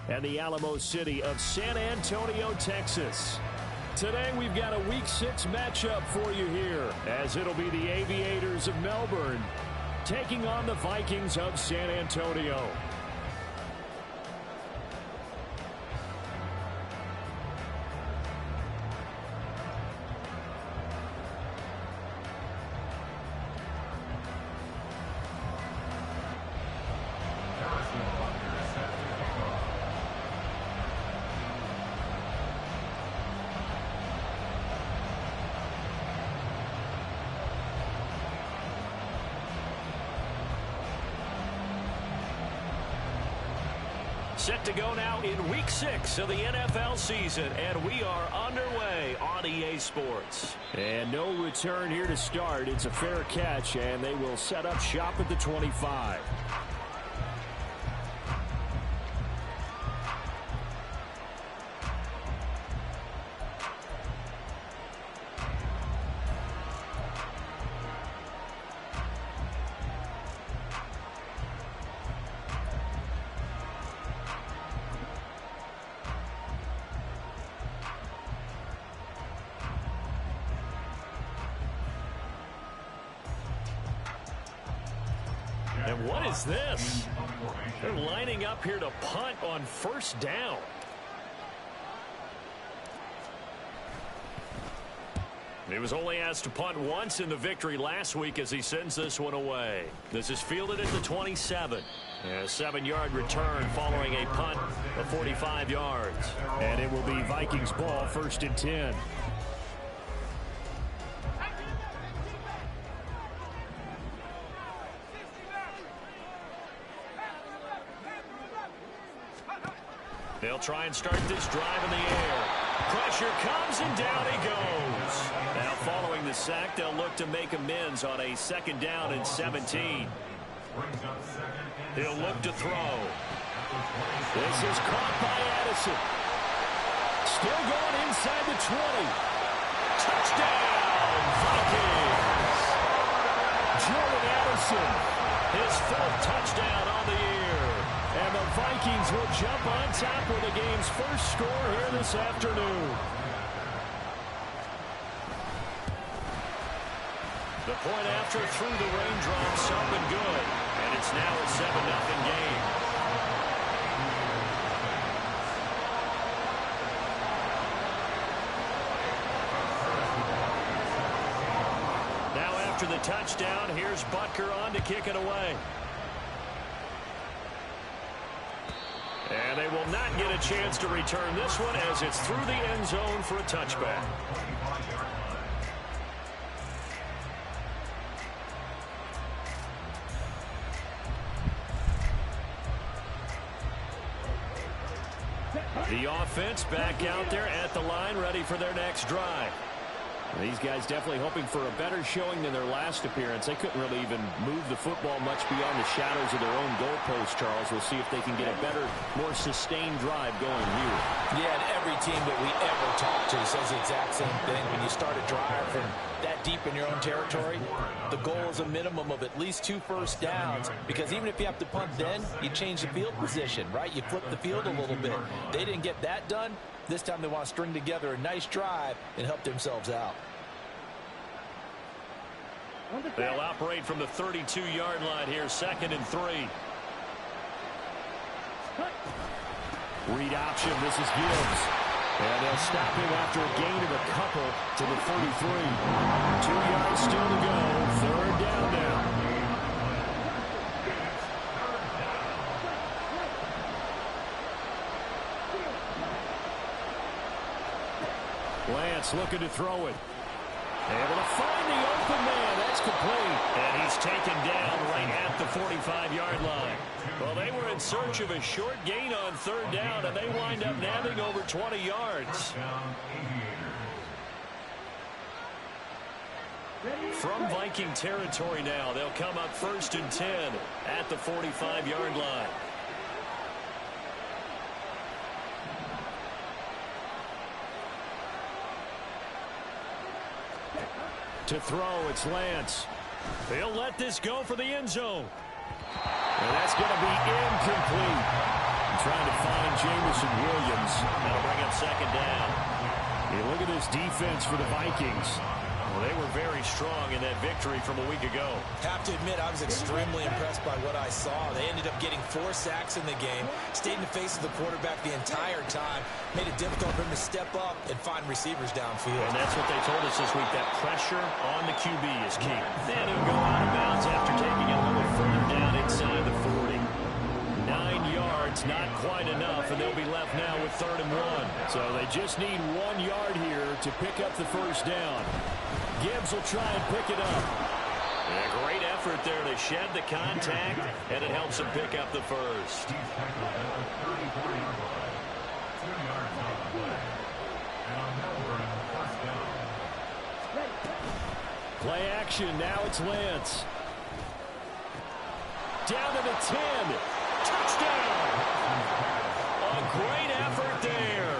and the Alamo City of San Antonio, Texas. Today we've got a Week 6 matchup for you here, as it'll be the Aviators of Melbourne taking on the Vikings of San Antonio. Set to go now in Week 6 of the NFL season, and we are underway on EA Sports. And no return here to start. It's a fair catch, and they will set up shop at the 25. And what is this? They're lining up here to punt on first down. He was only asked to punt once in the victory last week as he sends this one away. This is fielded at the 27. A 7-yard return following a punt of 45 yards. And it will be Vikings ball, 1st and 10. They'll try and start this drive in the air. Pressure comes and down he goes. Now following the sack, they'll look to make amends on a 2nd down and 17. He'll look to throw. This is caught by Addison. Still going inside the 20. Touchdown, Vikings. Jordan Addison. His 4th touchdown on the year. And the Vikings will jump on top with the game's first score here this afternoon. The point after through the raindrops up and good. And it's now a 7-0 game. Now after the touchdown, here's Butker on to kick it away. And they will not get a chance to return this one as it's through the end zone for a touchback. The offense back out there at the line, ready for their next drive. These guys definitely hoping for a better showing than their last appearance. They couldn't really even move the football much beyond the shadows of their own goalpost, Charles. We'll see if they can get a better, more sustained drive going here. Yeah, and every team that we ever talk to says the exact same thing. When you start a drive from that deep in your own territory, the goal is a minimum of at least 2 first downs, because even if you have to punt then, you change the field position, right? You flip the field a little bit. They didn't get that done. This time they want to string together a nice drive and help themselves out. They'll operate from the 32-yard line here, 2nd and 3. Read option, this is Gibbs. And they'll stop him after a gain of a couple to the 43. 2 yards still to go, 3rd down now. Lance looking to throw it. Able to find the open man. That's complete. And he's taken down right at the 45-yard line. Well, they were in search of a short gain on 3rd down, and they wind up nabbing over 20 yards. From Viking territory now, they'll come up 1st and 10 at the 45-yard line. To throw, it's Lance. They'll let this go for the end zone. And that's going to be incomplete. trying to find Jamison Williams. That'll bring up second down. You look at this defense for the Vikings. Well, they were very strong in that victory from a week ago. Have to admit, I was extremely impressed by what I saw. They ended up getting 4 sacks in the game, stayed in the face of the quarterback the entire time, made it difficult for him to step up and find receivers downfield. And that's what they told us this week, that pressure on the QB is key. Then he'll go out of bounds after taking it a little further down inside the 40. 9 yards, not quite enough, and they'll be left now with 3rd and 1. So they just need 1 yard here to pick up the first down. Gibbs will try and pick it up. And a great effort there to shed the contact, and it helps him pick up the first. Play action, now it's Lance. Down to the 10. Touchdown! A great effort there.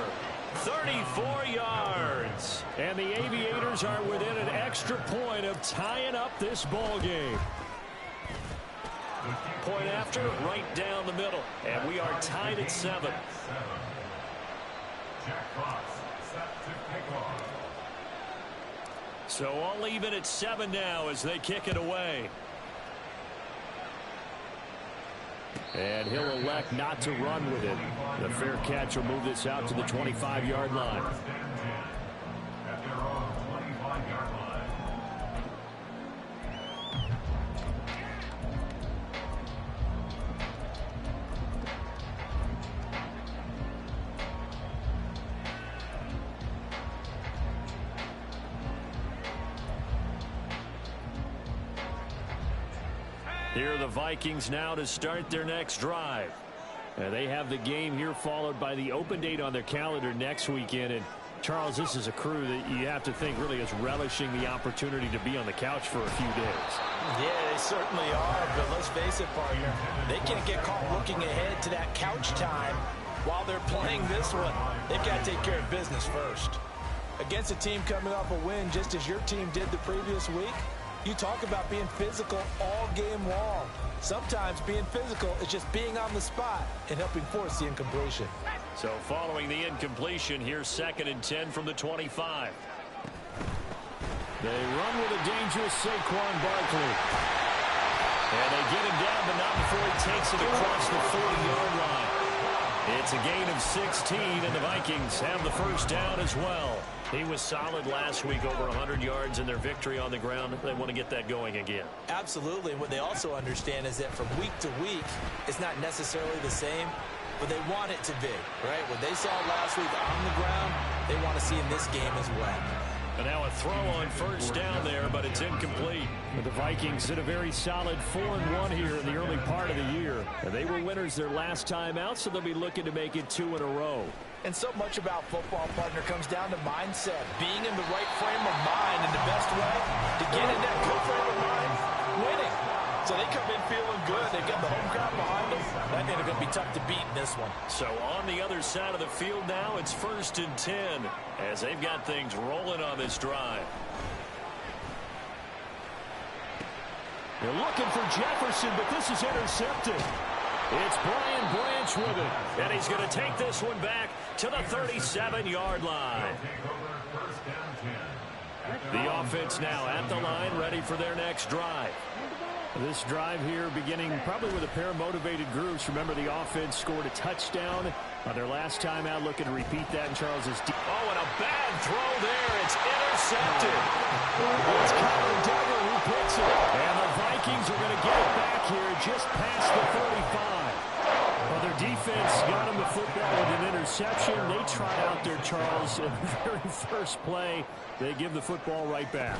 34 yards. And the Aviators are within an extra point of tying up this ball game. Point after, right down the middle. And we are tied at 7. So all even at 7 now as they kick it away. And he'll elect not to run with it. The fair catch will move this out to the 25-yard line. Here are the Vikings now to start their next drive. They have the game here followed by the open date on their calendar next weekend. And Charles, this is a crew that you have to think really is relishing the opportunity to be on the couch for a few days. Yeah, they certainly are, but let's face it, partner. They can't get caught looking ahead to that couch time while they're playing this one. They've got to take care of business first. Against a team coming off a win just as your team did the previous week, you talk about being physical all game long. Sometimes being physical is just being on the spot and helping force the incompletion. So following the incompletion, here's 2nd and 10 from the 25. They run with a dangerous Saquon Barkley. And they get him down, but not before he takes it across the 40-yard line. It's a gain of 16, and the Vikings have the first down as well. He was solid last week, over 100 yards in their victory on the ground. They want to get that going again. Absolutely. And what they also understand is that from week to week, it's not necessarily the same, but they want it to be, right? What they saw last week on the ground, they want to see in this game as well. And now a throw on first down there, but it's incomplete. The Vikings did a very solid 4-1 here in the early part of the year. And they were winners their last time out, so they'll be looking to make it 2 in a row. And so much about football, partner, comes down to mindset. Being in the right frame of mind, and the best way to get in that good frame of mind, winning. So they come in feeling good. They've got the home crowd behind them. That they're going to be tough to beat in this one. So on the other side of the field now, it's 1st and 10 as they've got things rolling on this drive. They're looking for Jefferson, but this is intercepted. It's Brian Branch with it. And he's going to take this one back to the 37-yard line. The offense now at the line, ready for their next drive. This drive here beginning probably with a pair of motivated groups. Remember, the offense scored a touchdown on their last time out. Looking to repeat that in Charles's. Oh, and a bad throw there. It's intercepted. It's Connor Duggar who picks it. And the Vikings are going to get it back here just past the 35. Well, their defense got him the football with an interception. They try out there, Charles, in the very first play. They give the football right back.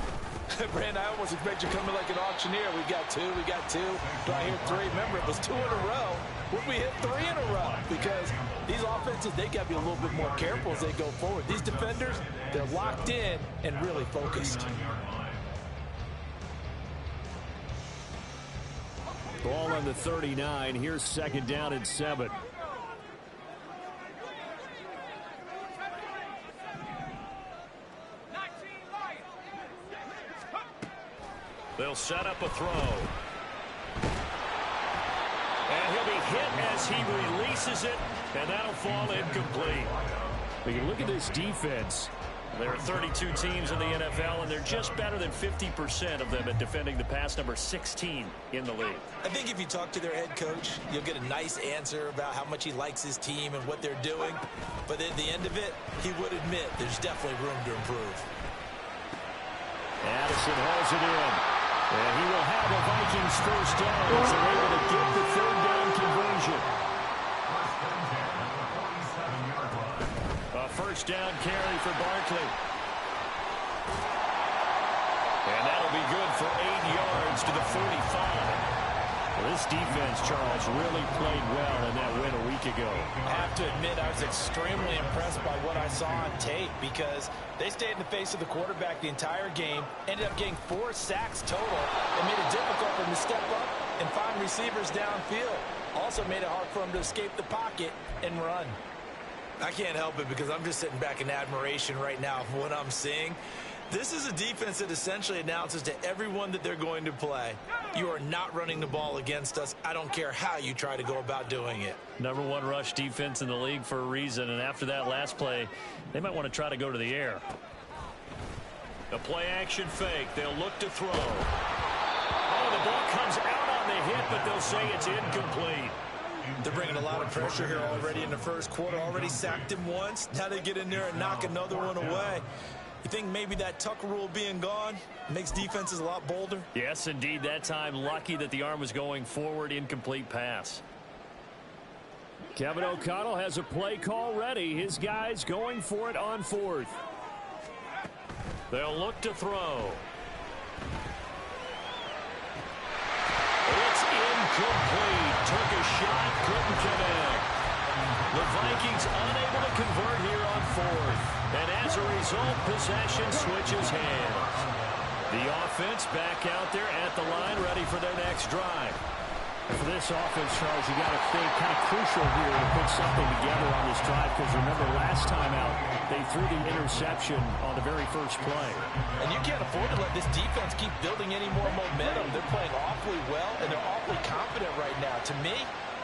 Brand, I almost expect you coming like an auctioneer. We got 2, we got 2. Do I hear 3? Remember, it was 2 in a row. Would we hit 3 in a row? Because these offenses, they got to be a little bit more careful as they go forward. These defenders, they're locked in and really focused. Ball on the 39. Here's 2nd down and 7. They'll set up a throw. And he'll be hit as he releases it And that'll fall incomplete. But you look at this defense. There are 32 teams in the NFL, and they're just better than 50% of them at defending the pass, number 16 in the league. I think if you talk to their head coach, you'll get a nice answer about how much he likes his team and what they're doing. But at the end of it, he would admit there's definitely room to improve. Addison hauls it in. And he will have a Vikings first down as they're able to get the third down conversion. A first down carry for Barkley. And that'll be good for 8 yards to the 45. Well, this defense, Charles, really played well in that win a week ago. I have to admit, I was extremely impressed by what I saw on tape because they stayed in the face of the quarterback the entire game, ended up getting 4 sacks total, and made it difficult for him to step up and find receivers downfield. Also made it hard for him to escape the pocket and run. I can't help it because I'm just sitting back in admiration right now of what I'm seeing. This is a defense that essentially announces to everyone that they're going to play, you are not running the ball against us. I don't care how you try to go about doing it. #1 rush defense in the league for a reason, and after that last play, they might want to try to go to the air. A play-action fake. They'll look to throw. Oh, the ball comes out on the hit, but they'll say it's incomplete. They're bringing a lot of pressure here already in the first quarter. Already sacked him once. Now they get in there and knock another one away. You think maybe that Tucker rule being gone makes defenses a lot bolder? Yes, indeed. That time, lucky that the arm was going forward. Incomplete pass. Kevin O'Connell has a play call ready. His guys going for it on 4th. They'll look to throw. It's incomplete. Took a shot, couldn't connect. The Vikings unable to convert here on 4th. And as a result, possession switches hands. The offense back out there at the line, ready for their next drive. For this offense, Charles, you got to think kind of crucial here to put something together on this drive, because remember last time out, they threw the interception on the very first play. And you can't afford to let this defense keep building any more momentum. They're playing awfully well, and they're awfully confident right now. To me,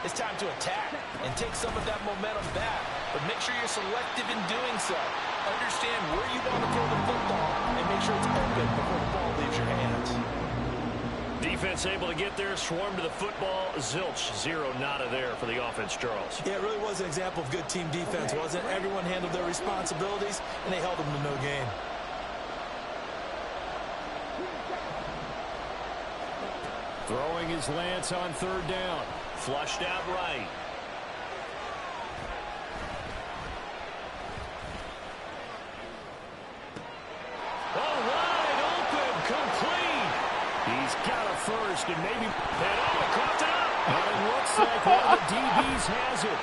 it's time to attack and take some of that momentum back. But make sure you're selective in doing so. Understand where you want to throw the football and make sure it's open before the ball leaves your hands. Defense able to get there, swarm to the football. Zilch, 0 nada there for the offense, Charles. Yeah, it really was an example of good team defense, wasn't it? Everyone handled their responsibilities, and they held them to no gain. Throwing his Lance on 3rd down. Flushed out right. Oh, wide open, complete. He's got a first, and maybe... And oh, caught up. And it looks like one of the DBs has it.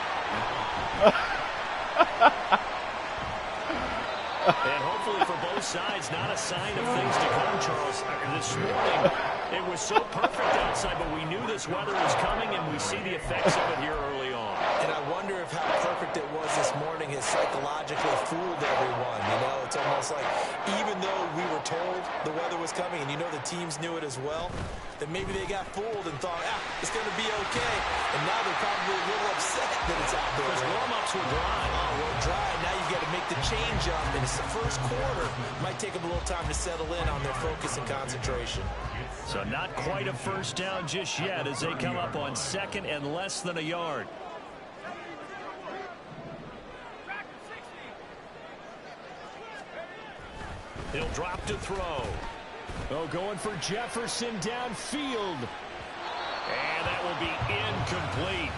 And hopefully for both sides, not a sign of things to come, Charles. This morning, it was so perfect outside, but we knew this weather was coming, and we see the effects of it here early on. And I wonder if how perfect it was this morning has psychologically fooled everyone. You know, it's almost like even though we were told the weather was coming, and you know the teams knew it as well, that maybe they got fooled and thought, it's going to be okay. And now they're probably a little upset that it's out there. Because warm-ups were dry. Oh, well, dry. Now you've got to make the change up. And it's the first quarter. Might take them a little time to settle in on their focus and concentration. So not quite a first down just yet as they come up on 2nd and less than a yard. He'll drop to throw. Oh, going for Jefferson downfield. And that will be incomplete.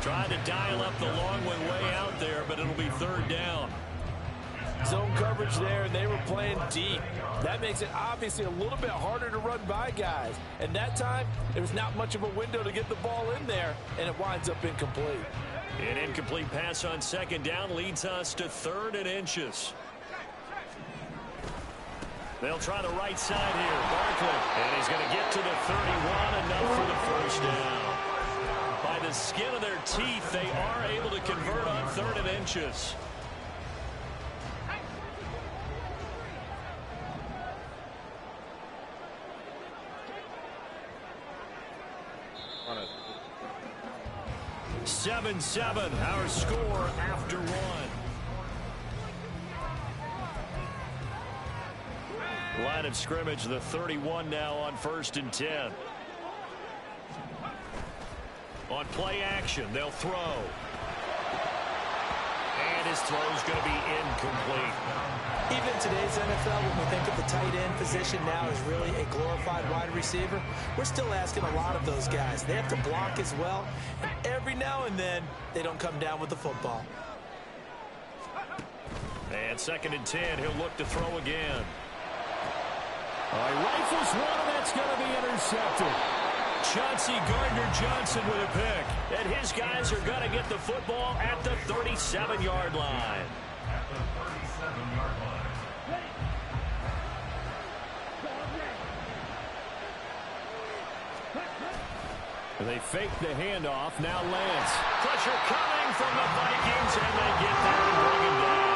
Trying to dial up the long one way out there, but it'll be 3rd down. Zone coverage there, and they were playing deep. That makes it obviously a little bit harder to run by guys. And that time, there was not much of a window to get the ball in there, and it winds up incomplete. An incomplete pass on 2nd down leads us to 3rd and inches. They'll try the right side here. Barkley. And he's going to get to the 31, enough for the first down. By the skin of their teeth, they are able to convert on 3rd and inches. 7-7, our score after one. Line of scrimmage, the 31 now on 1st and 10. On play action, they'll throw. And his throw's going to be incomplete. Even in today's NFL, when we think of the tight end position now as really a glorified wide receiver, we're still asking a lot of those guys. They have to block as well, and every now and then, they don't come down with the football. And 2nd and 10, he'll look to throw again. He rifles one, and that's going to be intercepted. Chauncey Gardner-Johnson with a pick. And his guys are going to get the football at the 37-yard line. They fake the handoff. Now Lance. Pressure coming from the Vikings, and they get there and bring him down.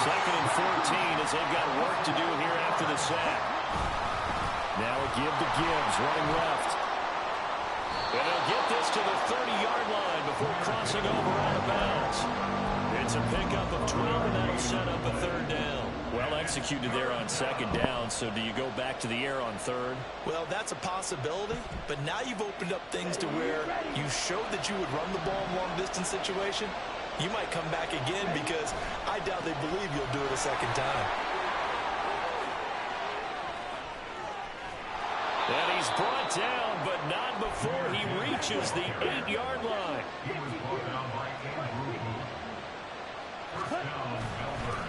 2nd and 14 as they've got work to do here after the sack. Now a give to Gibbs, running left. And they'll get this to the 30-yard line before crossing over out of bounds. It's a pickup of 12, and that'll set up a 3rd down. Well executed there on 2nd down, so do you go back to the air on 3rd? Well, that's a possibility, but now you've opened up things to where you showed that you would run the ball in long-distance situation. You might come back again because I doubt they believe you'll do it a 2nd time. And he's brought down, but not before he reaches the 8-yard line.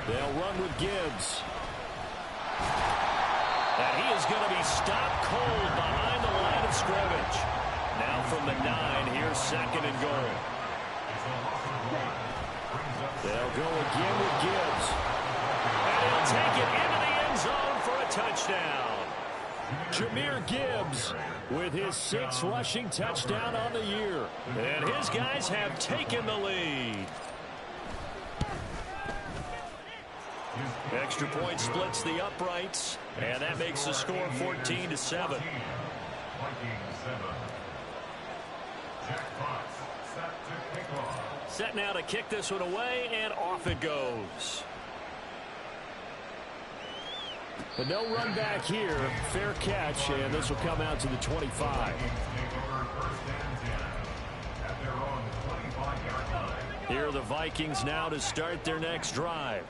They'll run with Gibbs. And he is going to be stopped cold behind the line of scrimmage. Now from the 9, here's 2nd and goal. They'll go again with Gibbs. And he'll take it into the end zone for a touchdown. Jahmyr Gibbs with his 6th rushing touchdown on the year. And his guys have taken the lead. Extra point splits the uprights, and that makes the score 14-7. Set now to kick this one away, and off it goes. But no run back here. Fair catch, and this will come out to the 25. Here are the Vikings now to start their next drive.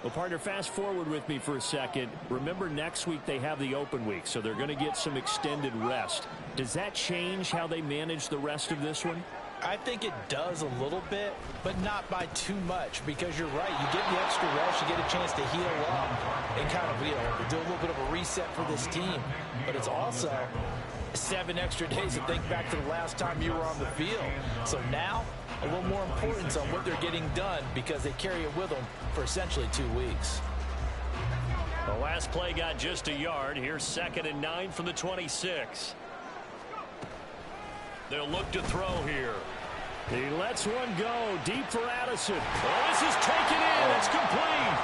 Well, partner, fast forward with me for a second. Remember, next week they have the open week, so they're going to get some extended rest. Does that change how they manage the rest of this one? I think it does a little bit, but not by too much, because you're right. You get the extra rest, you get a chance to heal up and kind of, do a little bit of a reset for this team. But it's also 7 extra days to think back to the last time you were on the field. So now, a little more importance on what they're getting done because they carry it with them for essentially 2 weeks. The last play got just a yard. Here's 2nd and 9 from the 26. They'll look to throw here. He lets one go deep for Addison. Oh, this is taken in. It's complete.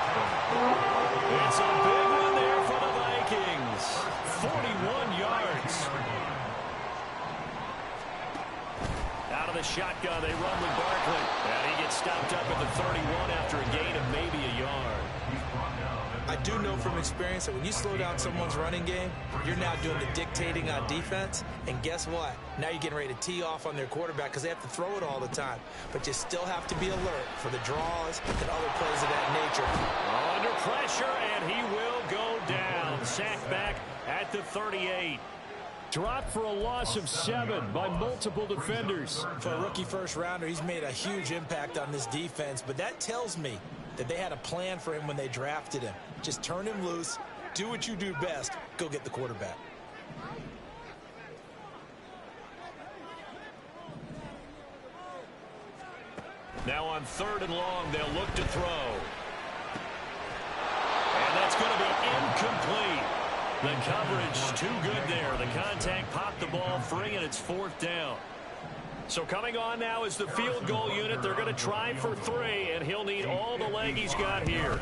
It's a big one there for the Vikings. 41 yards. Out of the shotgun, they run with Barkley. And he gets stopped up at the 31 after a gain of maybe a yard. I do know from experience that when you slow down someone's running game, you're now doing the dictating on defense. And guess what? Now you're getting ready to tee off on their quarterback because they have to throw it all the time. But you still have to be alert for the draws and other plays of that nature. Under pressure, and he will go down. Sacked back at the 38. Dropped for a loss of 7 by multiple defenders. For a rookie first rounder, he's made a huge impact on this defense. But that tells me that they had a plan for him when they drafted him. Just turn him loose, do what you do best, go get the quarterback. Now on 3rd and long, they'll look to throw. And that's going to be incomplete. The coverage too good there. The contact popped the ball free, and it's 4th down. So coming on now is the field goal unit. They're going to try for 3, and he'll need all the leg he's got here.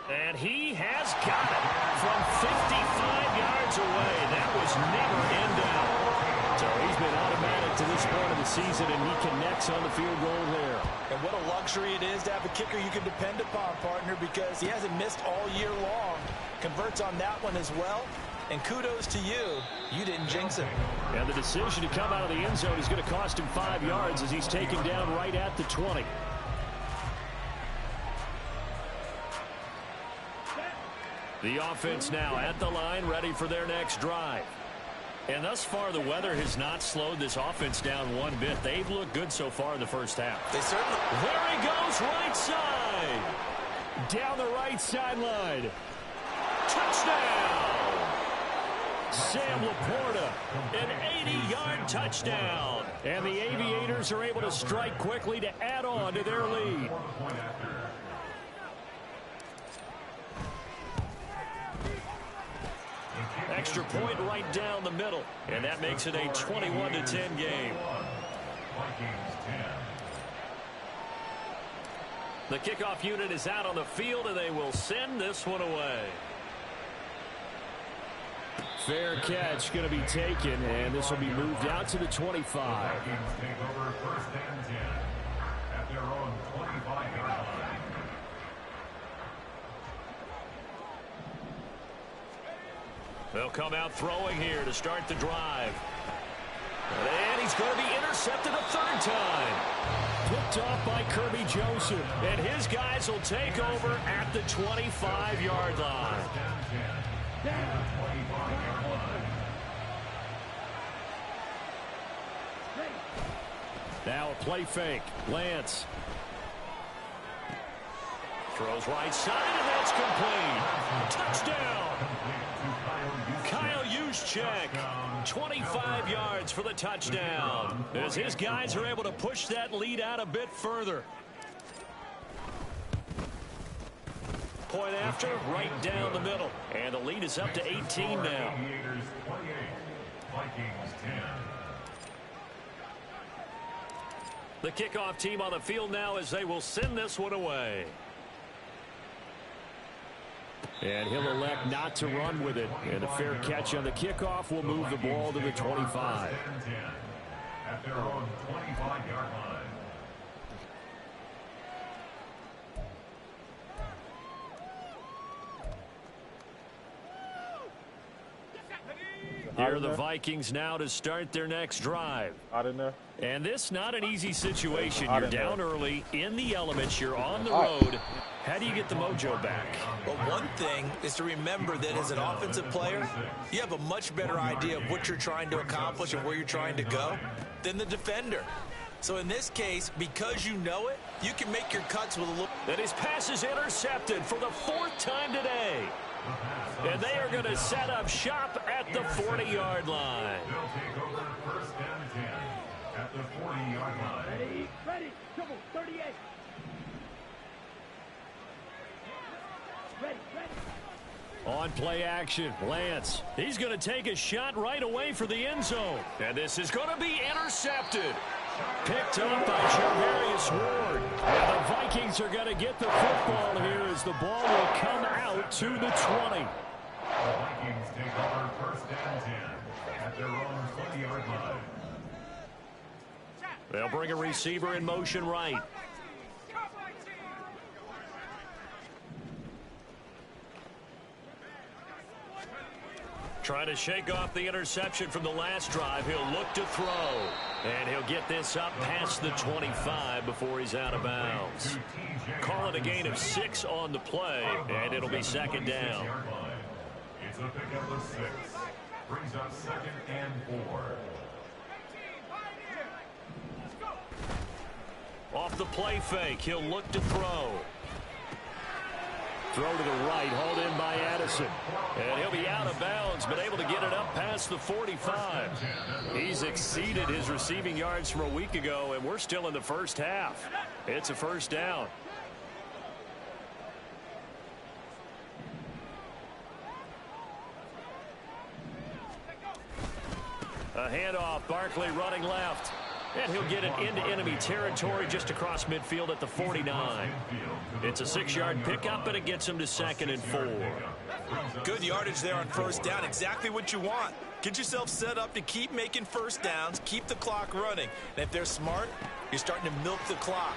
And he has got it from 55 yards away. That was never in doubt. So he's been automatic to this point of the season, and he connects on the field goal there. And what a luxury it is to have a kicker you can depend upon, partner, because he hasn't missed all year long. Converts on that one as well. And kudos to you. You didn't jinx him. And the decision to come out of the end zone is going to cost him 5 yards as he's taken down right at the 20. The offense now at the line, ready for their next drive. And thus far, the weather has not slowed this offense down one bit. They've looked good so far in the first half. They certainly. There he goes, right side. Down the right sideline. Touchdown! Sam Laporta, an 80-yard touchdown. And the Aviators are able to strike quickly to add on to their lead. Extra point right down the middle. And that makes it a 21-10 game. The kickoff unit is out on the field, and they will send this one away. Fair catch going to be taken, and this will be moved out to the 25. They'll come out throwing here to start the drive. And he's going to be intercepted a third time. Picked off by Kirby Joseph. And his guys will take over at the 25-yard line. Now a play fake. Lance. Throws right side, and that's complete. Touchdown. Kyle Juszczyk, 25 yards for the touchdown, as his guys are able to push that lead out a bit further. Point after, right down the middle. And the lead is up to 18 now. The kickoff team on the field now as they will send this one away. And he'll elect not to run with it. And a fair catch on the kickoff will move the ball to the 25. At their own 25-yard line. Here are the Vikings now to start their next drive. Out in there. And this not an easy situation. You're down early, in the elements, you're on the road. How do you get the mojo back? Well, one thing is to remember that as an offensive player, you have a much better idea of what you're trying to accomplish and where you're trying to go than the defender. So in this case, because you know it, you can make your cuts with a little. And his pass is intercepted for the 4th time today. And they are going to set up shop at the 40-yard line. They'll take over 1st and 10 at the 40-yard line. Ready, double, 38. Ready. On play action, Lance. He's going to take a shot right away for the end zone. And this is going to be intercepted. Picked up by Javarius Ward. And the Vikings are going to get the football here as the ball will come out to the 20. The Vikings take over 1st and 10 at their own 20-yard line. They'll bring a receiver in motion right. Trying to shake off the interception from the last drive. He'll look to throw. And he'll get this up past the 25 before he's out of bounds. Call it a gain of 6 on the play, and it'll be 2nd down. It's a pickup of 6. Brings up 2nd and 4. Off the play fake, he'll look to throw. Throw to the right, hauled in by Addison. And he'll be out of bounds, but able to get it up past the 45. He's exceeded his receiving yards from a week ago, and we're still in the first half. It's a 1st down. A handoff, Barkley running left. And he'll get it into enemy territory just across midfield at the 49. It's a 6-yard pickup, and it gets him to 2nd and 4. Good yardage there on first down. Exactly what you want. Get yourself set up to keep making first downs, keep the clock running. And if they're smart, you're starting to milk the clock.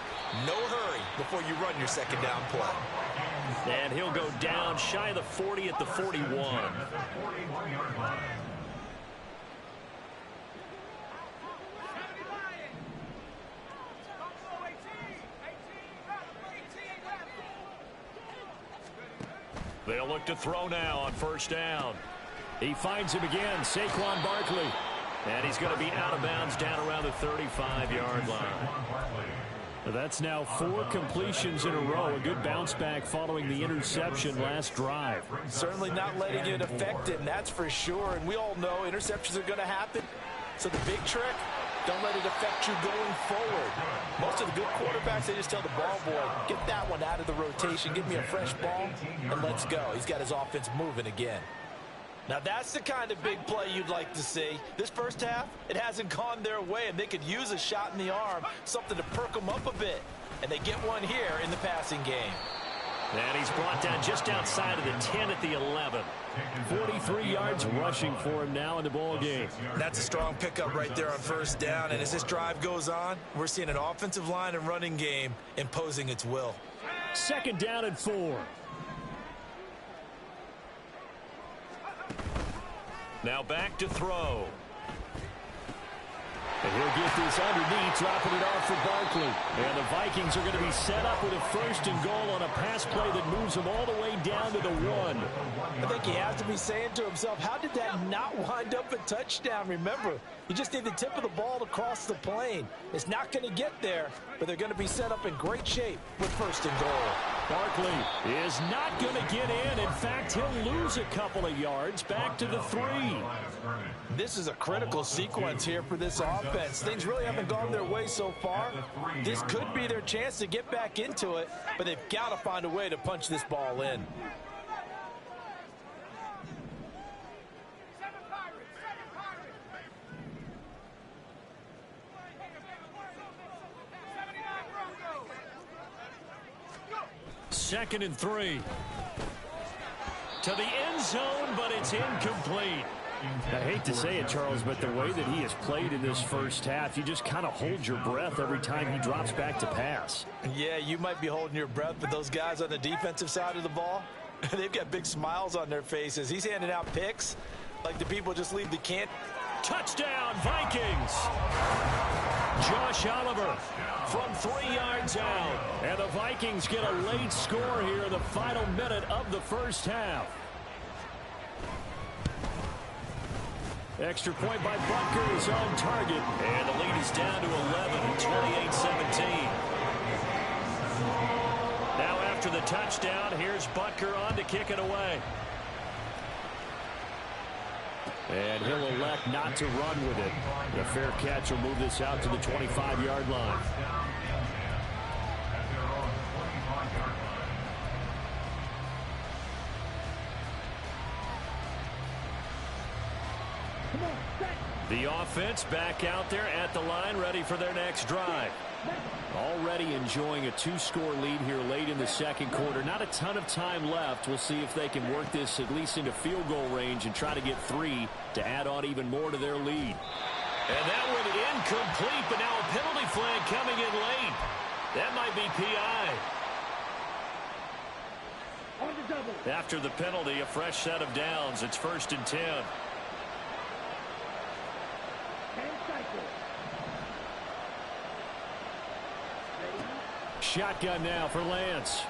No hurry before you run your second down play. And he'll go down shy of the 40 at the 41. They'll look to throw now on first down. He finds him again, Saquon Barkley. And he's going to be out of bounds down around the 35-yard line. That's now 4 completions in a row. A good bounce back following the interception last drive. Certainly not letting it affect him, that's for sure. And we all know interceptions are going to happen. So the big trick, don't let it affect you going forward. Most of the good quarterbacks, they just tell the ball boy, get that one out of the rotation, give me a fresh ball, and let's go. He's got his offense moving again. Now that's the kind of big play you'd like to see. This first half, it hasn't gone their way, and they could use a shot in the arm, something to perk them up a bit. And they get one here in the passing game. And he's brought down just outside of the 10 at the 11. 43 yards rushing for him now in the ball game. That's a strong pickup right there on first down. And as this drive goes on, we're seeing an offensive line and running game imposing its will. 2nd down and 4. Now back to throw. And he'll get this underneath, dropping it off for Barkley. And the Vikings are going to be set up with a 1st and goal on a pass play that moves them all the way down to the 1. I think he has to be saying to himself, how did that not wind up a touchdown? Remember, you just need the tip of the ball to cross the plane. It's not going to get there, but they're going to be set up in great shape with 1st and goal. Barkley is not going to get in. In fact, he'll lose a couple of yards back to the 3. This is a critical sequence here for this offense. Things really haven't gone their way so far. This could be their chance to get back into it, but they've got to find a way to punch this ball in. Second and 3. To the end zone, but it's incomplete. I hate to say it, Charles, but the way that he has played in this first half, you just kind of hold your breath every time he drops back to pass. Yeah, you might be holding your breath, but those guys on the defensive side of the ball, they've got big smiles on their faces. He's handing out picks like the people just leave the camp. Touchdown, Vikings! Josh Oliver from 3 yards out. And the Vikings get a late score here in the final minute of the first half. Extra point by Butker is on target. And the lead is down to 11, 28-17. Now after the touchdown, here's Butker on to kick it away. And he'll elect not to run with it. The fair catch will move this out to the 25-yard line. The offense back out there at the line, ready for their next drive. Already enjoying a 2-score lead here late in the second quarter. Not a ton of time left. We'll see if they can work this at least into field goal range and try to get 3 to add on even more to their lead. And that one incomplete, but now a penalty flag coming in late. That might be PI. After the penalty, a fresh set of downs. It's 1st and 10. Shotgun now for Lance.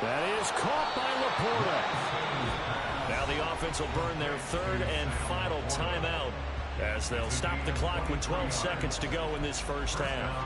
That is caught by Laporta. Now the offense will burn their 3rd and final timeout as they'll stop the clock with 12 seconds to go in this first half.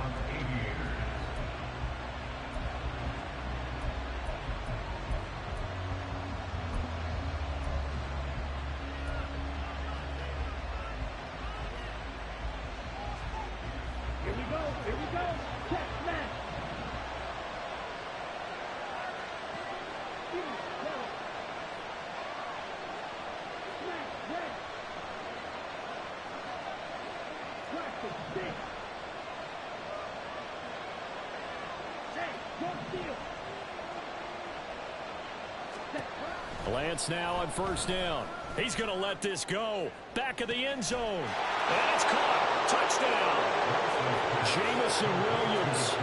Lance now on first down. He's going to let this go. Back of the end zone. And it's caught. Touchdown. Jamison Williams.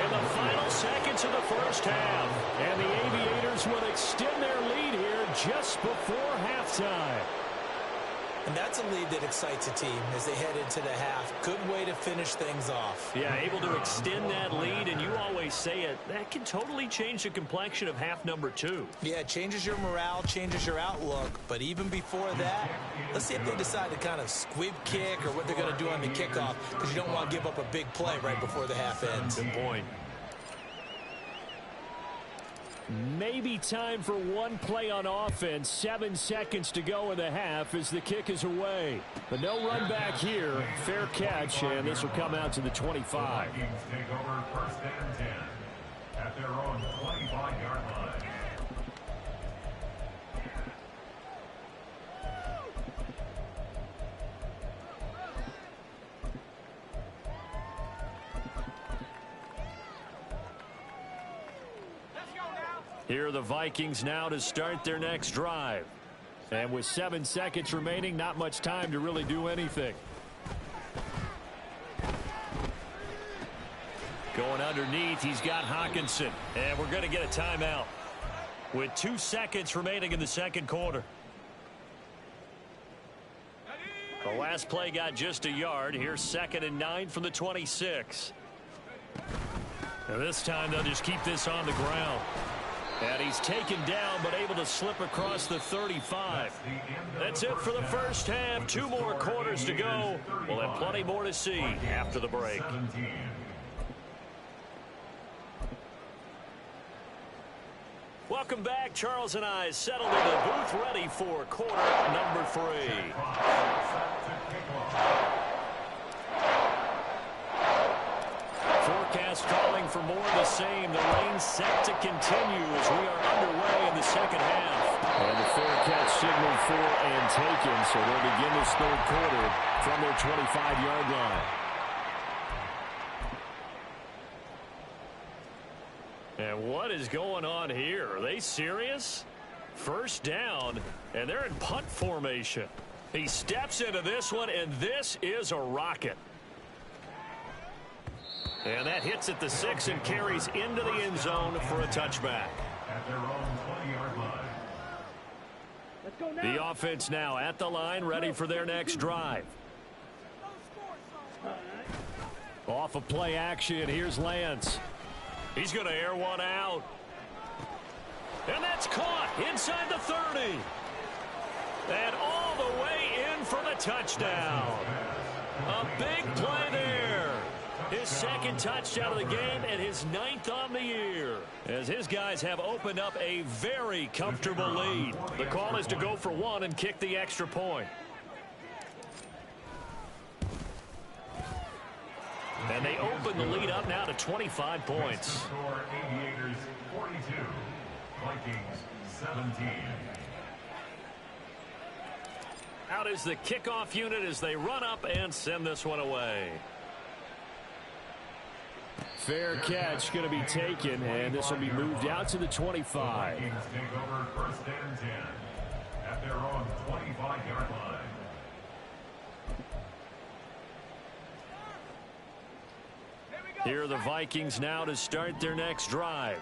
In the final seconds of the first half. And the Aviators will extend their lead here just before halftime. And that's a lead that excites a team as they head into the half. Good way to finish things off. Yeah, able to extend that lead, and you always say it, that can totally change the complexion of half number 2. Yeah, it changes your morale, changes your outlook. But even before that, let's see if they decide to kind of squib kick or what they're going to do on the kickoff, because you don't want to give up a big play right before the half ends. Good point. Maybe time for one play on offense. 7 seconds to go in the half as the kick is away. But no run back here. Fair catch, and this will come out to the 25. Vikings take over first and 10 at their own 25-yard line. Here are the Vikings now to start their next drive. And with 7 seconds remaining, not much time to really do anything. Going underneath, he's got Hawkinson. And we're going to get a timeout with 2 seconds remaining in the second quarter. The last play got just a yard. Here's 2nd and 9 from the 26. And this time they'll just keep this on the ground. And he's taken down, but able to slip across the 35. That's it for the first half. 2 more quarters to go. We'll have plenty more to see after the break. Welcome back. Charles and I settled in the booth ready for quarter number 3. Forecast calling for more of the same. The rain set to continue as we are underway in the second half. And the fair catch signal for and taken, so they'll begin this third quarter from their 25-yard line. And what is going on here? Are they serious? First down, and they're in punt formation. He steps into this one, and this is a rocket. And that hits at the 6 and carries into the end zone for a touchback. At their own 20-yard line. The offense now at the line, ready for their next drive. Off of play action, here's Lance. He's going to air one out. And that's caught inside the 30. And all the way in for the touchdown. A big play there. His 2nd touchdown of the game and his 9th on the year. As his guys have opened up a very comfortable lead. The call is to go for 1 and kick the extra point. And they open the lead up now to 25 points. Score Aviators 42, Vikings 17. Out is the kickoff unit as they run up and send this one away. Fair catch going to be taken, and this will be moved out to the 25. Vikings take over first and 10 at their own 25-yard line. Here are the Vikings now to start their next drive.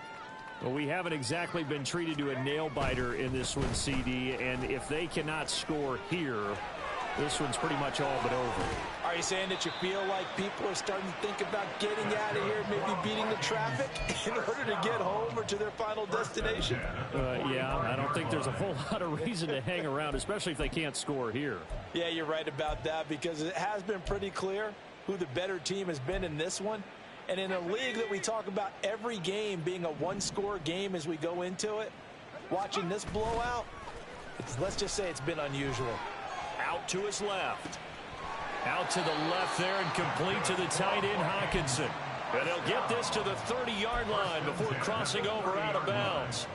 Well, we haven't exactly been treated to a nail-biter in this one, CD, and if they cannot score here, this one's pretty much all but over. Are you saying that you feel like people are starting to think about getting out of here, maybe beating the traffic in order to get home or to their final destination? Yeah, I don't think there's a whole lot of reason to hang around, especially if they can't score here. Yeah, you're right about that, because it has been pretty clear who the better team has been in this one. And in a league that we talk about every game being a one-score game as we go into it, watching this blowout, let's just say it's been unusual. Out to his left. Out to the left there and complete to the tight end, Hawkinson. And they'll get this to the 30-yard line before crossing over out of bounds.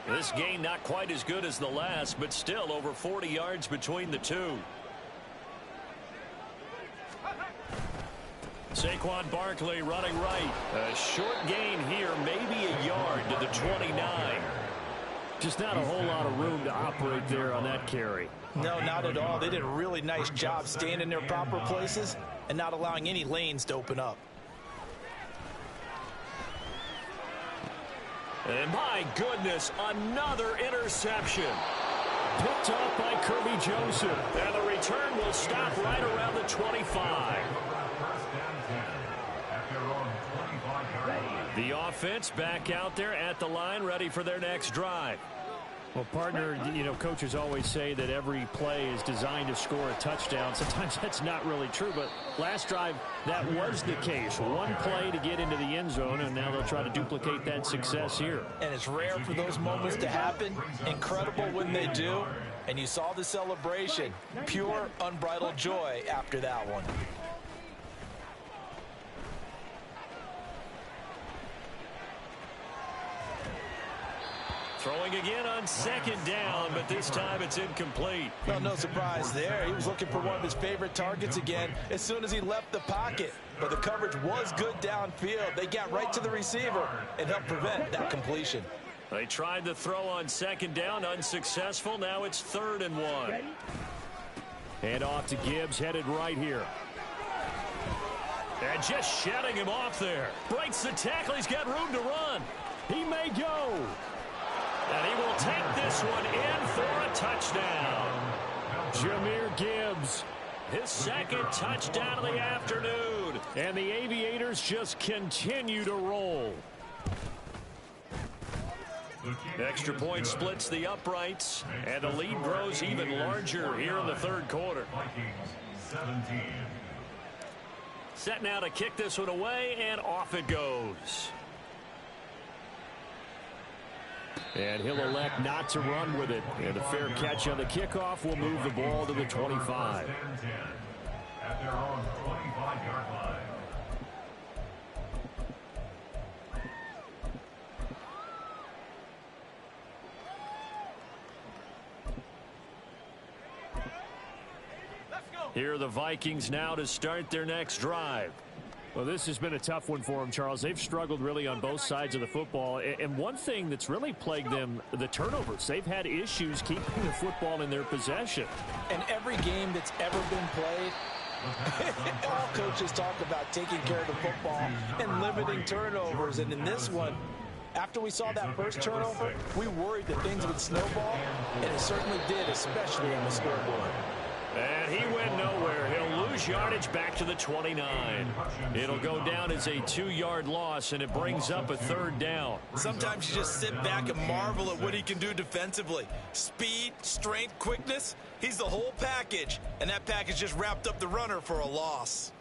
This gain not quite as good as the last, but still over 40 yards between the two. Saquon Barkley running right. A short gain here, maybe a yard to the 29. Just not a whole lot of room to operate there on that carry. No, not at all. They did a really nice job staying in their proper places and not allowing any lanes to open up. And my goodness, another interception. Picked off by Kirby Joseph. And the return will stop right around the 25. The offense back out there at the line, ready for their next drive. Well, partner, you know, coaches always say that every play is designed to score a touchdown. Sometimes that's not really true, but last drive, that was the case. One play to get into the end zone, and now they'll try to duplicate that success here. And it's rare for those moments to happen. Incredible when they do. And you saw the celebration. Pure, unbridled joy after that one. Throwing again on second down, but this time it's incomplete. Well, no surprise there. He was looking for one of his favorite targets again as soon as he left the pocket. But the coverage was good downfield. They got right to the receiver and helped prevent that completion. They tried to throw on second down, unsuccessful. Now it's 3rd and 1. And off to Gibbs, headed right here. And just shedding him off there. Breaks the tackle. He's got room to run. He may go. And he will take this one in for a touchdown. Jahmyr Gibbs. His second touchdown of the afternoon. And the Aviators just continue to roll. Extra point splits the uprights, and the lead grows even larger here in the 3rd quarter. Set now to kick this one away, and off it goes. And he'll elect not to run with it. And a fair catch on the kickoff will move the ball to the 25. At their own 25-yard line. Here are the Vikings now to start their next drive. Well, this has been a tough one for them, Charles. They've struggled really on both sides of the football. And one thing that's really plagued them, the turnovers. They've had issues keeping the football in their possession. And every game that's ever been played, all coaches talk about taking care of the football and limiting turnovers. And in this one, after we saw that first turnover, we worried that things would snowball, and it certainly did, especially on the scoreboard. And he went nowhere. He'll lose yardage back to the 29. It'll go down as a 2-yard loss, and it brings up a 3rd down. Sometimes you just sit back and marvel at what he can do defensively. Speed, strength, quickness, he's the whole package. And that package just wrapped up the runner for a loss.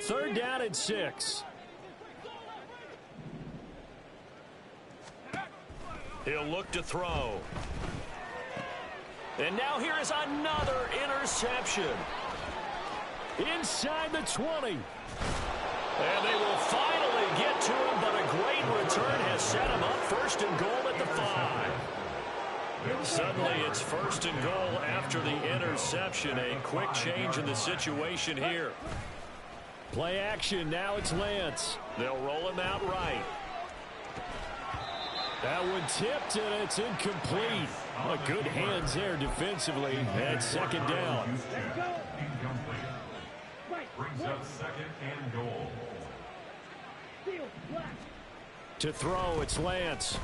3rd down and 6. He'll look to throw. And now here is another interception. Inside the 20. And they will finally get to him, but a great return has set him up 1st and goal at the 5. Suddenly it's 1st and goal after the interception. A quick change in the situation here. Play action. Now it's Lance. They'll roll him out right. That one tipped, and it's incomplete. Oh, good hands there defensively at 2nd down. Incomplete. Brings up 2nd and goal. To throw, it's Lance.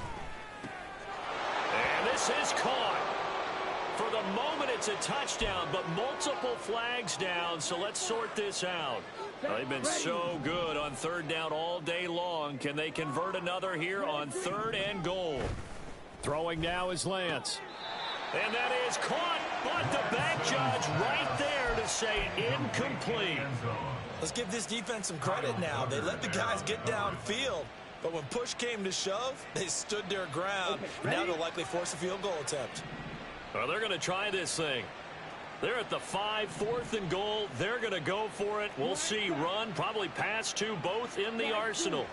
And this is caught. For the moment, it's a touchdown, but multiple flags down, so let's sort this out. They've been so good on 3rd down all day long. Can they convert another here on 3rd and goal? Throwing now is Lance. And that is caught, but the back judge right there to say incomplete. Let's give this defense some credit now. They let the guys get downfield, but when push came to shove, they stood their ground. Now they'll likely force a field goal attempt. Well, they're going to try this thing. They're at the 5, 4th and goal. They're going to go for it. We'll see. Run, probably pass to both in the arsenal.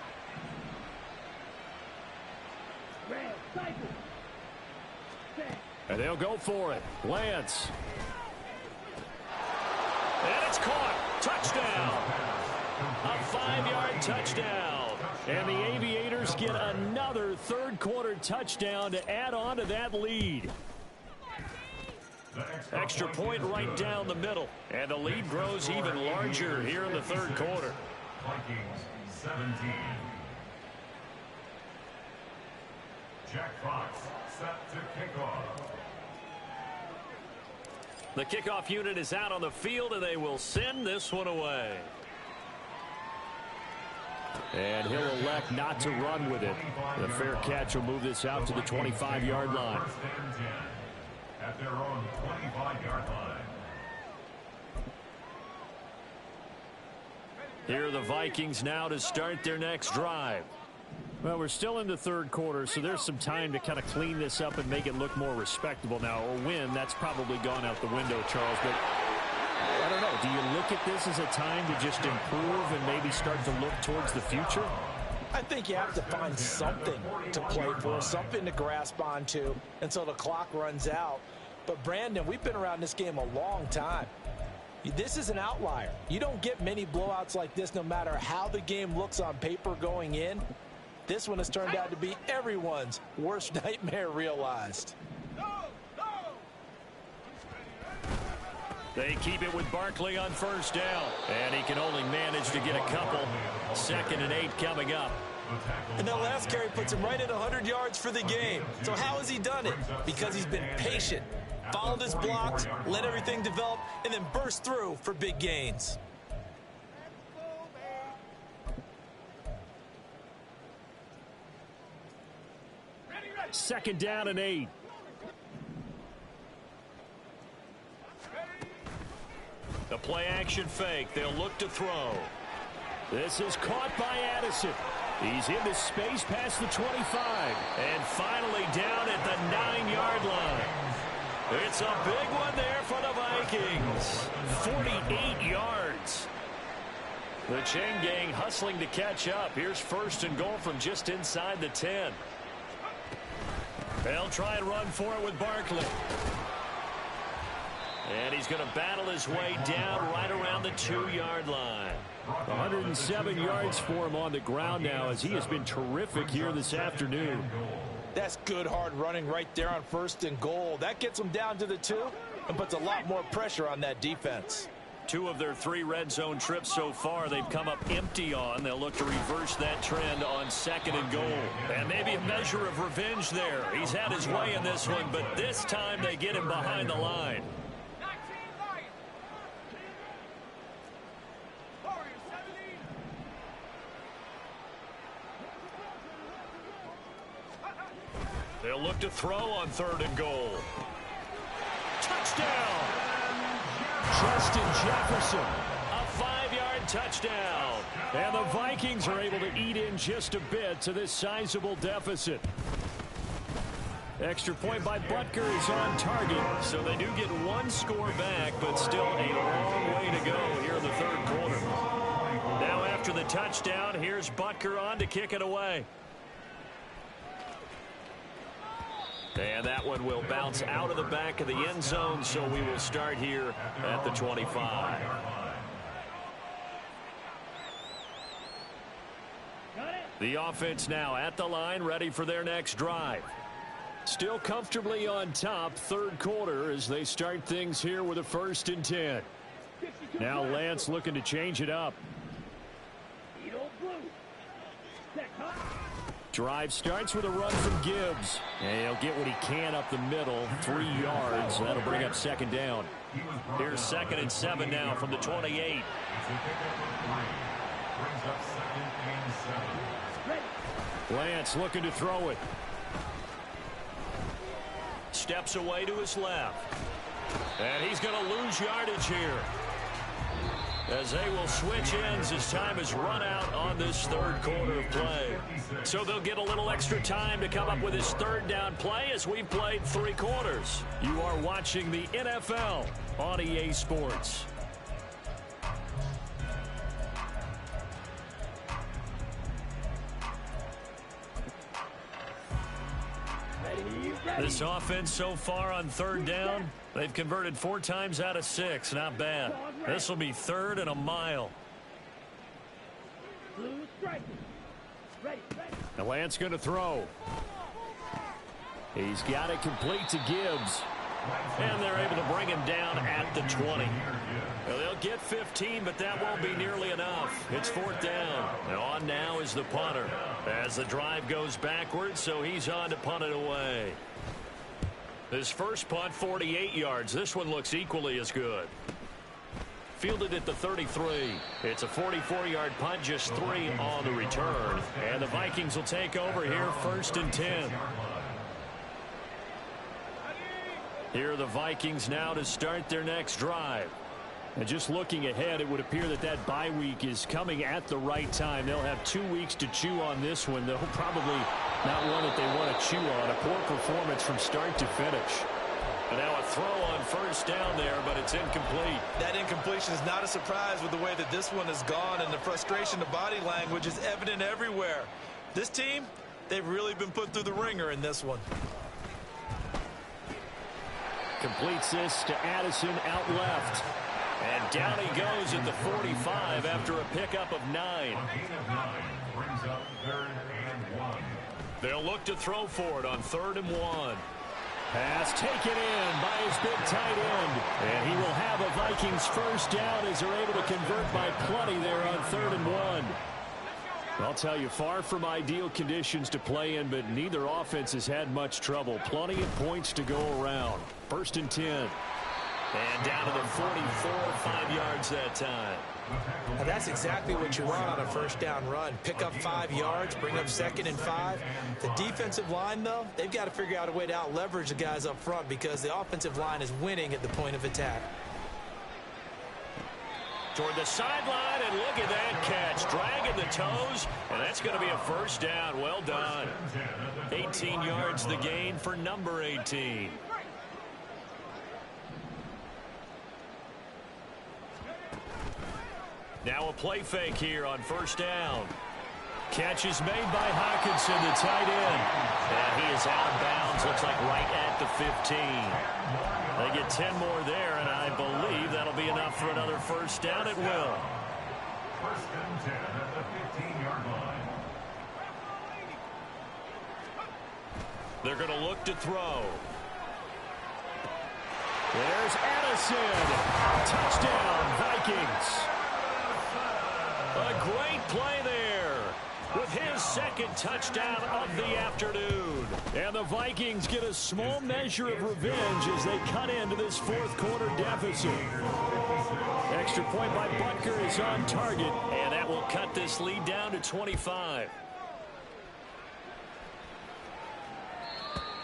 And they'll go for it. Lance. And it's caught. Touchdown. A 5-yard touchdown. And the Aviators get another third-quarter touchdown to add on to that lead. Extra point right down the middle. And the lead grows even larger here in the third quarter. Vikings 17. Jack Fox set to kick off. The kickoff unit is out on the field, and they will send this one away. And he'll elect not to run with it. The fair catch will move this out to the 25-yard line. First and 10 at their own 25-yard line. Here are the Vikings now to start their next drive. Well, we're still in the third quarter, so there's some time to kind of clean this up and make it look more respectable. Now, a win, that's probably gone out the window, Charles, but I don't know. Do you look at this as a time to just improve and maybe start to look towards the future? I think you have to find something to play for, something to grasp onto until the clock runs out. But, Brandon, we've been around this game a long time. This is an outlier. You don't get many blowouts like this no matter how the game looks on paper going in. This one has turned out to be everyone's worst nightmare realized. They keep it with Barkley on first down. And he can only manage to get a couple. 2nd and 8 coming up. And that last carry puts him right at 100 yards for the game. So how has he done it? Because he's been patient, followed his blocks, let everything develop, and then burst through for big gains. Second down and 8. The play action fake. They'll look to throw. This is caught by Addison. He's into space past the 25. And finally down at the 9-yard line. It's a big one there for the Vikings. 48 yards. The chain gang hustling to catch up. Here's 1st and goal from just inside the 10. They'll try and run for it with Barkley. And he's going to battle his way down right around the 2-yard line. 107 yards for him on the ground now as he has been terrific here this afternoon. That's good hard running right there on 1st and goal. That gets them down to the 2 and puts a lot more pressure on that defense. 2 of their 3 red zone trips so far they've come up empty on. They'll look to reverse that trend on 2nd and goal. And maybe a measure of revenge there. He's had his way in this one, but this time they get him behind the line. They'll look to throw on 3rd and goal. Touchdown! Justin Jefferson. A 5-yard touchdown. And the Vikings are able to eat in just a bit to this sizable deficit. Extra point by Butker is on target. So they do get 1 score back, but still a long way to go here in the third quarter. Now after the touchdown, here's Butker on to kick it away. And that one will bounce out of the back of the end zone, so we will start here at the 25. The offense now at the line, ready for their next drive. Still comfortably on top, third quarter, as they start things here with a 1st and 10. Now Lance looking to change it up. Drive starts with a run from Gibbs. And he'll get what he can up the middle, 3 yards. That'll bring up 2nd down. Here's 2nd and 7 now from the 28. Lance looking to throw it. Steps away to his left. And he's going to lose yardage here, as they will switch ends as time has run out on this third quarter of play. So they'll get a little extra time to come up with his 3rd down play as we've played 3 quarters. You are watching the NFL on EA Sports. This offense so far on 3rd down, they've converted 4 times out of 6. Not bad. This will be 3rd and a mile. The Lance going to throw. He's got it complete to Gibbs. And they're able to bring him down at the 20. Well, they'll get 15, but that won't be nearly enough. It's 4th down. And on now is the punter. As the drive goes backwards, so he's on to punt it away. His first punt, 48 yards. This one looks equally as good. Fielded at the 33. It's a 44-yard punt, just 3 on the return. And the Vikings will take over here, 1st and 10. Here are the Vikings now to start their next drive. And just looking ahead, it would appear that that bye week is coming at the right time. They'll have 2 weeks to chew on this one. They'll probably not one that they want to chew on. A poor performance from start to finish. And now a throw on 1st down there, but it's incomplete. That incompletion is not a surprise with the way that this one has gone, and the frustration, the body language is evident everywhere. This team, they've really been put through the ringer in this one. Completes this to Addison out left. And down he goes at the 45 after a pickup of 9. A gain of 9 brings up 3rd and 1. They'll look to throw for it on 3rd and 1. Pass taken in by his big tight end. And he will have a Vikings 1st down as they're able to convert by plenty there on 3rd and 1. I'll tell you, far from ideal conditions to play in, but neither offense has had much trouble. Plenty of points to go around. 1st and 10. And down to the 44, 5 yards that time. Now that's exactly what you want on a 1st down run. Pick up 5 yards, bring up 2nd and 5. The defensive line, though, they've got to figure out a way to out-leverage the guys up front because the offensive line is winning at the point of attack. Toward the sideline, and look at that catch. Dragging the toes, and that's going to be a 1st down. Well done. 18 yards the gain for number 18. Now a play fake here on 1st down. Catch is made by Hawkinson, the tight end. And he is out of bounds, looks like right at the 15. They get 10 more there, and I believe that'll be enough for another 1st down. It will. 1st and 10 at the 15-yard line. They're going to look to throw. There's Addison. Touchdown, Vikings. A great play there with his 2nd touchdown of the afternoon. And the Vikings get a small measure of revenge as they cut into this 4th quarter deficit. Extra point by Butker is on target. And that will cut this lead down to 25.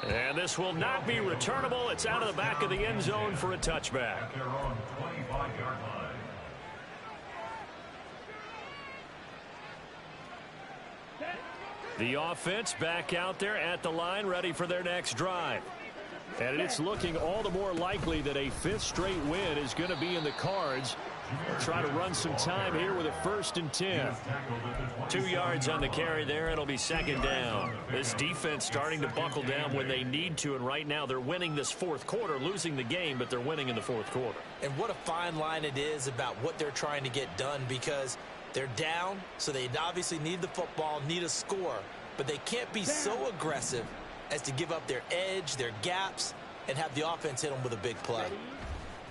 And this will not be returnable. It's out of the back of the end zone for a touchback. At their own 25-yard line. The offense back out there at the line, ready for their next drive. And it's looking all the more likely that a 5th straight win is going to be in the cards. They'll try to run some time here with a 1st and 10. 2 yards on the carry there. It'll be 2nd down. This defense starting to buckle down when they need to, and right now they're winning this 4th quarter, losing the game, but they're winning in the 4th quarter. And what a fine line it is about what they're trying to get done because they're down, so they obviously need the football, need a score, but they can't be so aggressive as to give up their edge, their gaps, and have the offense hit them with a big play.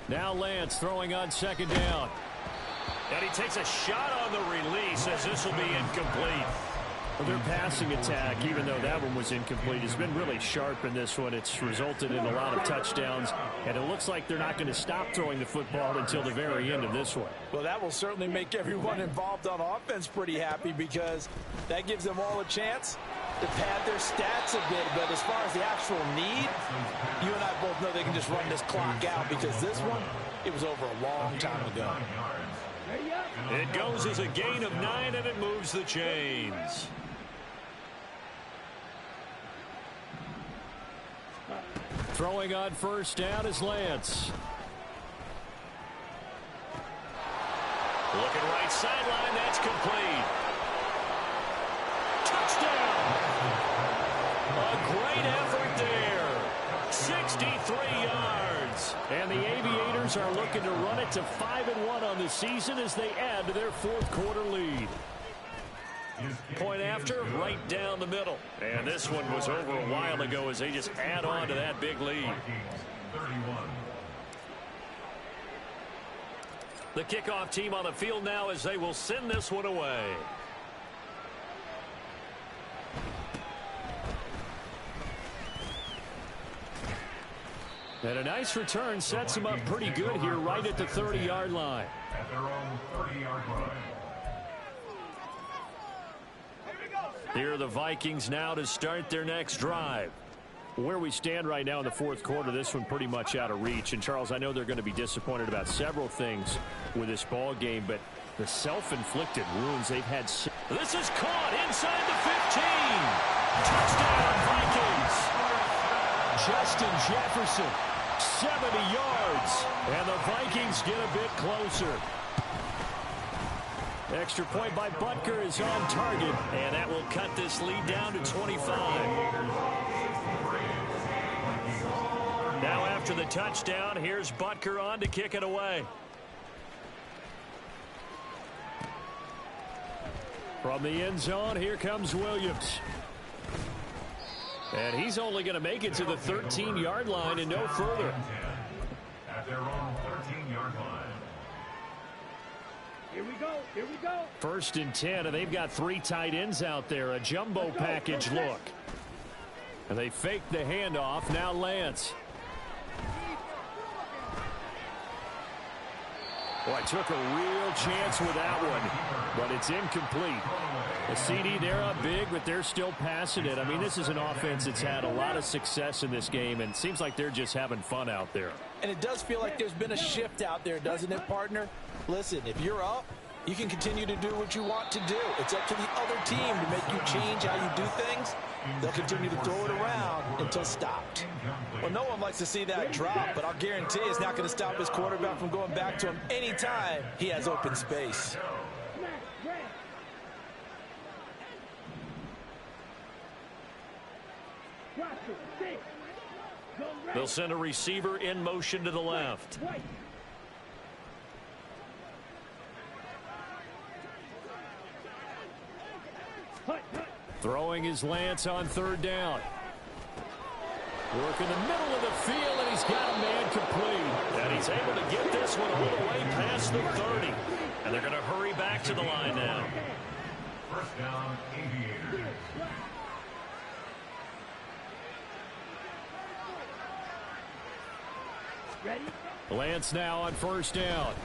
Now Lance throwing on 2nd down. And he takes a shot on the release as this will be incomplete. Well, their passing attack, even though that one was incomplete, has been really sharp in this one. It's resulted in a lot of touchdowns, and it looks like they're not going to stop throwing the football until the very end of this one. Well, that will certainly make everyone involved on offense pretty happy because that gives them all a chance to pad their stats a bit. But as far as the actual need, you and I both know they can just run this clock out because this one, it was over a long time ago. It goes as a gain of 9, and it moves the chains. Throwing on 1st down is Lance. Looking right sideline, that's complete. Touchdown! A great effort there. 63 yards. And the Aviators are looking to run it to 5-1 on the season as they add to their fourth quarter lead. Point after, right down the middle. And this one was over a while ago as they just add on to that big lead. The kickoff team on the field now as they will send this one away. And a nice return sets them up pretty good here right at the 30-yard line. At their own 30-yard line. Here are the Vikings now to start their next drive. Where we stand right now in the fourth quarter, this one pretty much out of reach. And, Charles, I know they're going to be disappointed about several things with this ball game, but the self-inflicted wounds they've had. This is caught inside the 15. Touchdown, Vikings. Justin Jefferson, 70 yards. And the Vikings get a bit closer. Extra point by Butker is on target. And that will cut this lead down to 25. Now after the touchdown, here's Butker on to kick it away. From the end zone, here comes Williams. And he's only going to make it to the 13-yard line and no further. At their own 13-yard line. Here we go. Here we go. First and 10, and they've got three tight ends out there. A jumbo package look. And they fake the handoff. Now Lance. Boy, took a real chance with that one, but it's incomplete. The CD, they're up big, but they're still passing it. I mean, this is an offense that's had a lot of success in this game, and it seems like they're just having fun out there. And it does feel like there's been a shift out there, doesn't it, partner? Listen, if you're up, you can continue to do what you want to do. It's up to the other team to make you change how you do things. They'll continue to throw it around until stopped. Well, no one likes to see that drop, but I'll guarantee it's not going to stop his quarterback from going back to him anytime he has open space. They'll send a receiver in motion to the left. Throwing his Lance on third down. Work in the middle of the field, and he's got a man complete. And he's able to get this one all the way past the 30. And they're going to hurry back to the line now. First down, Aviators. Ready? Lance now on first down.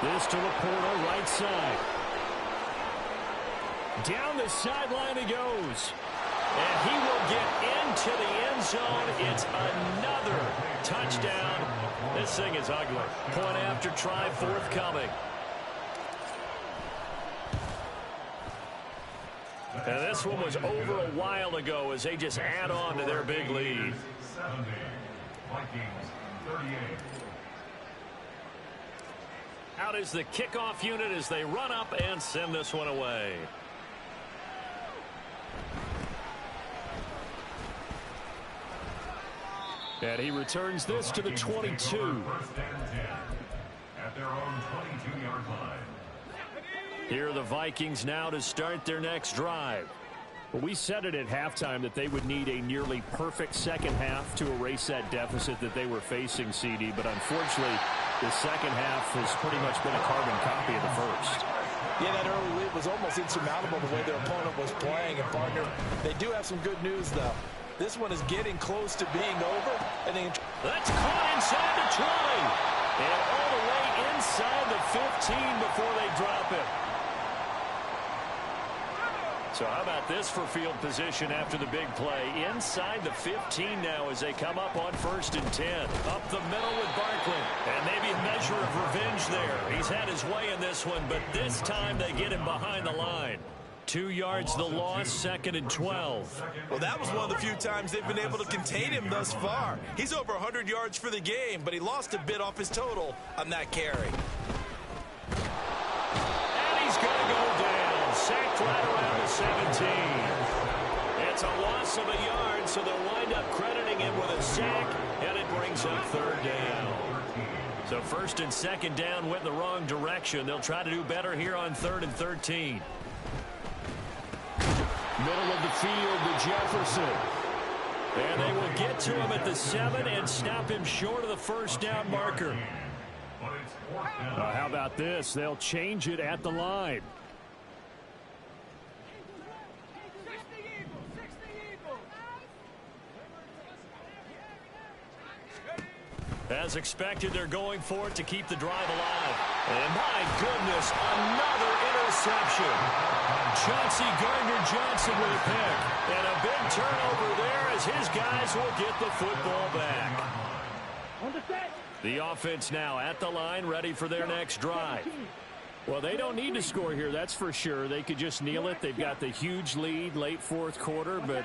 This to Laporta, right side. Down the sideline he goes. And he will get into the end zone. It's another touchdown. This thing is ugly. Point after try forthcoming. And this one was over a while ago as they just add on to their big lead. 70. Vikings 38. Out is the kickoff unit as they run up and send this one away. And he returns this to the 22. First and 10. At their own 22-yard line. Here are the Vikings now to start their next drive. Well, we said it at halftime that they would need a nearly perfect second half to erase that deficit that they were facing, CD. But unfortunately, the second half has pretty much been a carbon copy of the first. Yeah, that early lead was almost insurmountable the way their opponent was playing. And, partner, they do have some good news, though. This one is getting close to being over. And that's caught inside the 20. And all the way inside the 15 before they drop it. So how about this for field position after the big play? Inside the 15 now as they come up on first and 10. Up the middle with Barkley. And maybe a measure of revenge there. He's had his way in this one, but this time they get him behind the line. 2 yards the loss, second and 12. Well, that was one of the few times they've been able to contain him thus far. He's over 100 yards for the game, but he lost a bit off his total on that carry. And he's going to go down. Sacked right around the 17. And That's a loss of a yard, so they'll wind up crediting him with a sack, and it brings up third down. So first and second down went in the wrong direction. They'll try to do better here on 3rd and 13. Middle of the field to Jefferson. And they will get to him at the 7 and stop him short of the first down marker. How about this? They'll change it at the line. As expected, they're going for it to keep the drive alive. And my goodness, another interception. Chauncey Gardner-Johnson with a pick. And a big turnover there as his guys will get the football back. The offense now at the line, ready for their next drive. Well, they don't need to score here, that's for sure. They could just kneel it. They've got the huge lead late fourth quarter, but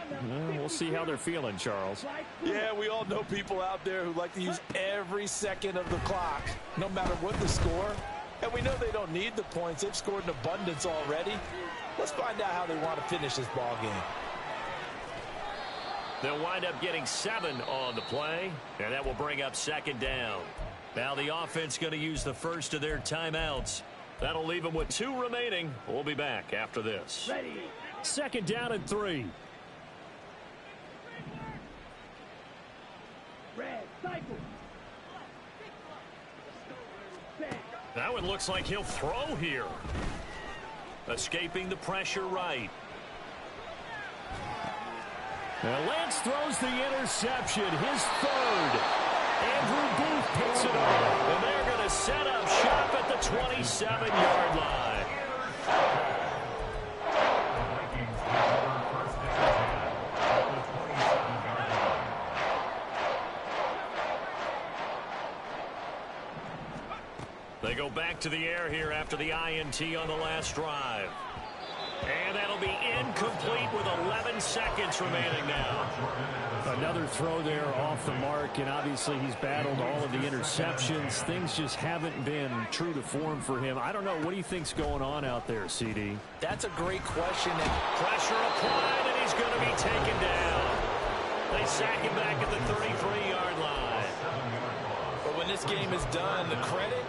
we'll see how they're feeling, Charles. Yeah, we all know people out there who like to use every second of the clock, no matter what the score. And we know they don't need the points. They've scored in abundance already. Let's find out how they want to finish this ball game. They'll wind up getting 7 on the play, and that will bring up second down. Now the offense going to use the first of their timeouts. That'll leave them with 2 remaining. We'll be back after this. Ready. Second down and 3. Red, cycle. Now it looks like he'll throw here. Escaping the pressure right. Now Lance throws the interception, his 3rd. Andrew Booth picks it up. And they're going to set up shop at the 27-yard line. They go back to the air here after the INT on the last drive. And that'll be incomplete with 11 seconds remaining now. Another throw there off the mark, and obviously he's battled all of the interceptions. Things just haven't been true to form for him. I don't know. What do you think's going on out there, CD? That's a great question. Pressure applied, and he's going to be taken down. They sack him back at the 33-yard line. But when this game is done, the credit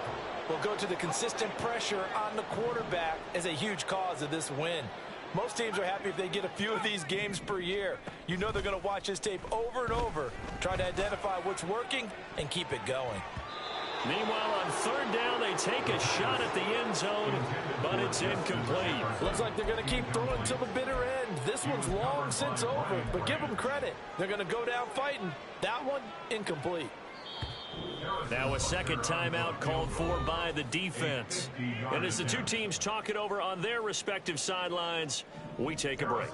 will go to the consistent pressure on the quarterback as a huge cause of this win. Most teams are happy if they get a few of these games per year. You know they're going to watch this tape over and over, try to identify what's working and keep it going. Meanwhile, on 3rd down, they take a shot at the end zone, but it's incomplete. Looks like they're going to keep throwing until the bitter end. This one's long since over, but give them credit. They're going to go down fighting. That one, incomplete. Now a second timeout called for by the defense. And as the 2 teams talk it over on their respective sidelines, we take a break.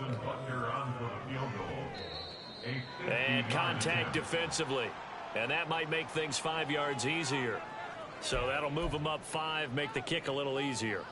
And contact defensively. And that might make things 5 yards easier. So that'll move them up 5, make the kick a little easier.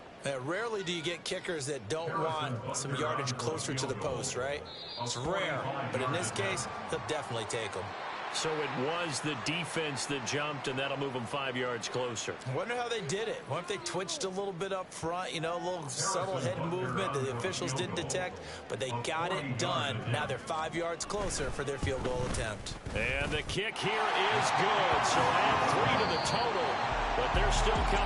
Rarely do you get kickers that don't want some yardage closer to the post, right? It's rare, but in this case, they'll definitely take them. So it was the defense that jumped, and that'll move them 5 yards closer. I wonder how they did it. What if they twitched a little bit up front, you know, a little subtle head movement that the officials didn't detect, but they got it done. Now they're 5 yards closer for their field goal attempt. And the kick here is good, so add 3 to the total, but they're still coming.